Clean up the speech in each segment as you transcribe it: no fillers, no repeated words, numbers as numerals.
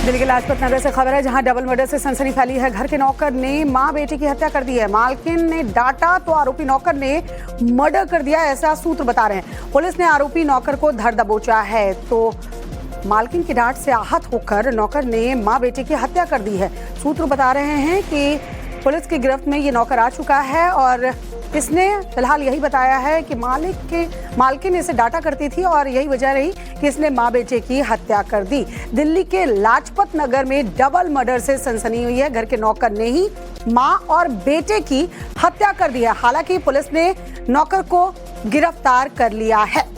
दिल्ली के लाजपत नगर से खबर है, जहां डबल मर्डर से सनसनी फैली है। घर के नौकर ने मां बेटे की हत्या कर दी है। मालकिन ने डांटा तो आरोपी नौकर ने मर्डर कर दिया, ऐसा सूत्र बता रहे हैं। पुलिस ने आरोपी नौकर को धर दबोचा है तो मालकिन की डांट से आहत होकर नौकर ने मां बेटे की हत्या कर दी है। सूत्र बता रहे हैं कि पुलिस की गिरफ्त में ये नौकर आ चुका है और इसने फिलहाल यही बताया है कि मालकिन इसे डांटा करती थी और यही वजह रही कि इसने मां बेटे की हत्या कर दी। दिल्ली के लाजपत नगर में डबल मर्डर से सनसनी हुई है। घर के नौकर ने ही मां और बेटे की हत्या कर दी है। हालांकि पुलिस ने नौकर को गिरफ्तार कर लिया है।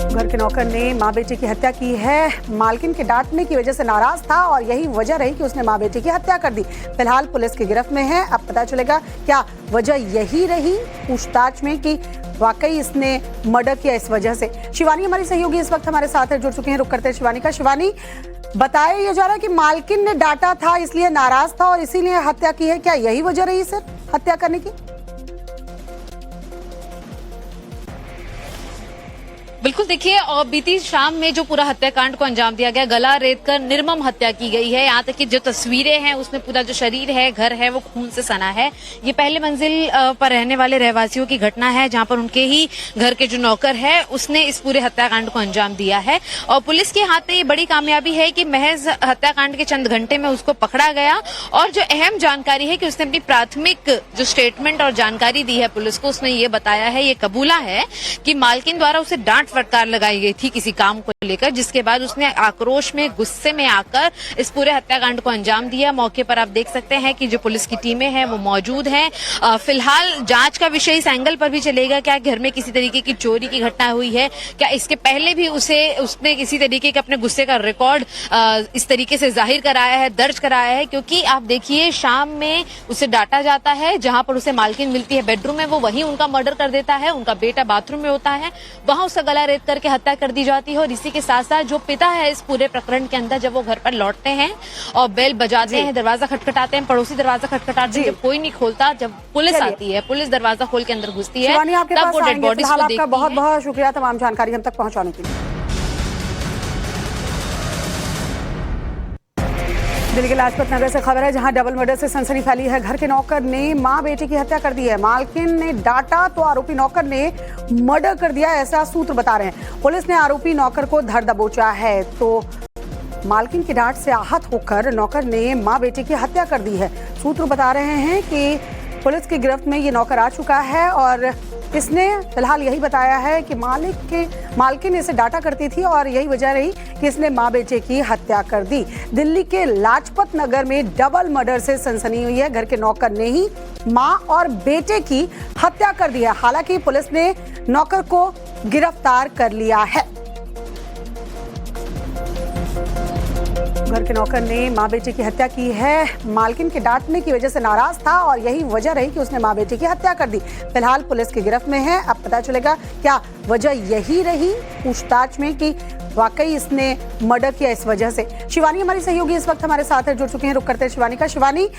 घर के नौकर ने मां बेटे की हत्या की है। मालकिन के डांटने की वजह से नाराज था और यही वजह रही कि उसने मां बेटे की हत्या कर दी। फिलहाल पुलिस की गिरफ्त में है। अब पता चलेगा क्या वजह यही रही पूछताछ में कि वाकई इसने मर्डर किया इस वजह से। शिवानी हमारी सहयोगी इस वक्त हमारे साथ जुड़ चुके हैं। रुक करते हैं शिवानी का। शिवानी, बताया ये जा रहा है कि मालकिन ने डांटा था, इसलिए नाराज था और इसीलिए हत्या की है। क्या यही वजह रही सर हत्या करने की? बिल्कुल, देखिए, और बीती शाम में जो पूरा हत्याकांड को अंजाम दिया गया, गला रेत कर निर्मम हत्या की गई है। यहाँ तक कि जो तस्वीरें हैं उसमें पूरा जो शरीर है, घर है, वो खून से सना है। ये पहले मंजिल पर रहने वाले रहवासियों की घटना है, जहाँ पर उनके ही घर के जो नौकर है उसने इस पूरे हत्याकांड को अंजाम दिया है। और पुलिस के हाथ में ये बड़ी कामयाबी है कि महज हत्याकांड के चंद घंटे में उसको पकड़ा गया। और जो अहम जानकारी है कि उसने अपनी प्राथमिक जो स्टेटमेंट और जानकारी दी है पुलिस को, उसने ये बताया है, ये कबूला है कि मालकिन द्वारा उसे डांट फटकार लगाई गई थी किसी काम को लेकर, जिसके बाद उसने आक्रोश में, गुस्से में आकर इस पूरे हत्याकांड को अंजाम दिया। मौके पर आप देख सकते हैं कि जो पुलिस की टीमें हैं वो मौजूद हैं। फिलहाल जांच का विषय इस एंगल पर भी चलेगा, क्या घर में किसी तरीके की चोरी की घटना हुई है, क्या इसके पहले भी उसने किसी तरीके के अपने गुस्से का रिकॉर्ड इस तरीके से जाहिर कराया है, दर्ज कराया है। क्योंकि आप देखिए, शाम में उसे डांटा जाता है, जहां पर उसे मालकिन मिलती है बेडरूम में, वो वहीं उनका मर्डर कर देता है। उनका बेटा बाथरूम में होता है, वहां उसका गला रेत करके हत्या कर दी जाती है। और इसी के साथ साथ जो पिता है इस पूरे प्रकरण के अंदर, जब वो घर पर लौटते हैं और बेल बजाते हैं, दरवाजा खटखटाते हैं, पड़ोसी दरवाजा खटखटाते हैं, जब कोई नहीं खोलता, जब पुलिस आती है, पुलिस दरवाजा खोल के अंदर घुसती है, तब वो डेड बॉडीज को देखती है। बहुत बहुत शुक्रिया तमाम जानकारी हम तक पहुंचाने के लिए। दिल्ली के लाजपत नगर से खबर है, जहां डबल मर्डर से सनसनी फैली है। घर के नौकर ने मां बेटे की हत्या कर दी है। मालकिन ने डांटा तो आरोपी नौकर ने मर्डर कर दिया, ऐसा सूत्र बता रहे हैं। पुलिस ने आरोपी नौकर को धर दबोचा है तो मालकिन की डांट से आहत होकर नौकर ने मां बेटे की हत्या कर दी है। सूत्र बता रहे हैं कि पुलिस की गिरफ्त में ये नौकर आ चुका है और इसने फिलहाल यही बताया है कि मालकिन इसे डांटा करती थी और यही वजह रही कि इसने मां बेटे की हत्या कर दी। दिल्ली के लाजपत नगर में डबल मर्डर से सनसनी हुई है। घर के नौकर ने ही मां और बेटे की हत्या कर दी है। हालांकि पुलिस ने नौकर को गिरफ्तार कर लिया है। घर के नौकर ने मां बेटे की हत्या की है। मालकिन के डांटने की वजह से नाराज था और यही वजह रही कि उसने मां बेटे की हत्या कर दी। फिलहाल पुलिस की गिरफ्त में है। अब पता चलेगा क्या वजह यही रही पूछताछ में कि वाकई इसने मर्डर किया इस वजह से। शिवानी हमारी सहयोगी इस वक्त हमारे साथ जुड़ चुके हैं। रुक करते हैं शिवानी का। शिवानी,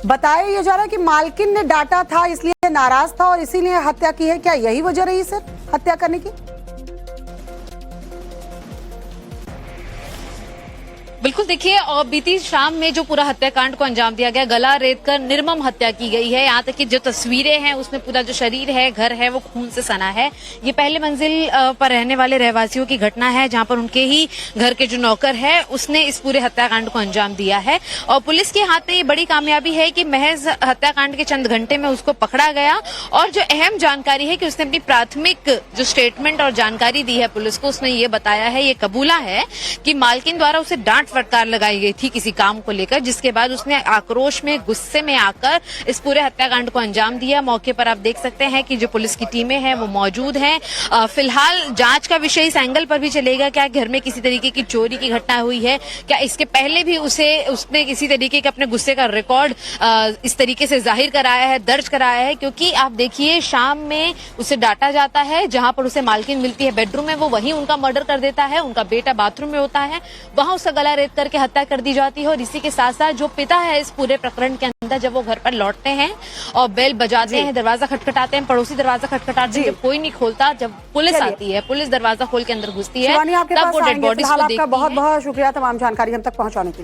बताया ये जा रहा है कि मालकिन ने डांटा था, इसलिए नाराज था और इसीलिए हत्या की है। क्या यही वजह रही सर हत्या करने की? बिल्कुल, देखिए, और बीती शाम में जो पूरा हत्याकांड को अंजाम दिया गया, गला रेत कर निर्मम हत्या की गई है। यहाँ तक कि जो तस्वीरें हैं उसमें पूरा जो शरीर है, घर है, वो खून से सना है। ये पहले मंजिल पर रहने वाले रहवासियों की घटना है, जहाँ पर उनके ही घर के जो नौकर है उसने इस पूरे हत्याकांड को अंजाम दिया है। और पुलिस के हाथ में ये बड़ी कामयाबी है कि महज हत्याकांड के चंद घंटे में उसको पकड़ा गया। और जो अहम जानकारी है कि उसने अपनी प्राथमिक जो स्टेटमेंट और जानकारी दी है पुलिस को, उसने ये बताया है, ये कबूला है कि मालकिन द्वारा उसे डांट फटकार लगाई गई थी किसी काम को लेकर, जिसके बाद उसने आक्रोश में, गुस्से में आकर इस पूरे हत्याकांड को अंजाम दिया। मौके पर आप देख सकते हैं कि जो पुलिस की टीमें हैं वो मौजूद हैं। फिलहाल जांच का विषय इस एंगल पर भी चलेगा, क्या घर में किसी तरीके की चोरी की घटना हुई है, क्या इसके पहले भी उसने किसी तरीके के अपने गुस्से का रिकॉर्ड इस तरीके से जाहिर कराया है, दर्ज कराया है। क्योंकि आप देखिए, शाम में उसे डांटा जाता है, जहां पर उसे मालकिन मिलती है बेडरूम में, वो वहीं उनका मर्डर कर देता है। उनका बेटा बाथरूम में होता है, वहां उसका गला रेत करके हत्या कर दी जाती है। और इसी के साथ साथ जो पिता है इस पूरे प्रकरण के अंदर, जब वो घर पर लौटते हैं और बेल बजाते हैं, दरवाजा खटखटाते हैं, पड़ोसी दरवाजा खटखटाते हैं, जब कोई नहीं खोलता, जब पुलिस आती है, पुलिस दरवाजा खोल के अंदर घुसती है, शिवानी आपके तब पास वो डेड आएंगे। बॉडीज फिलहाल को आपका देखती बहुत है। बहुत शुक्रिया तमाम जानकारी हम तक पहुंचाने के लिए।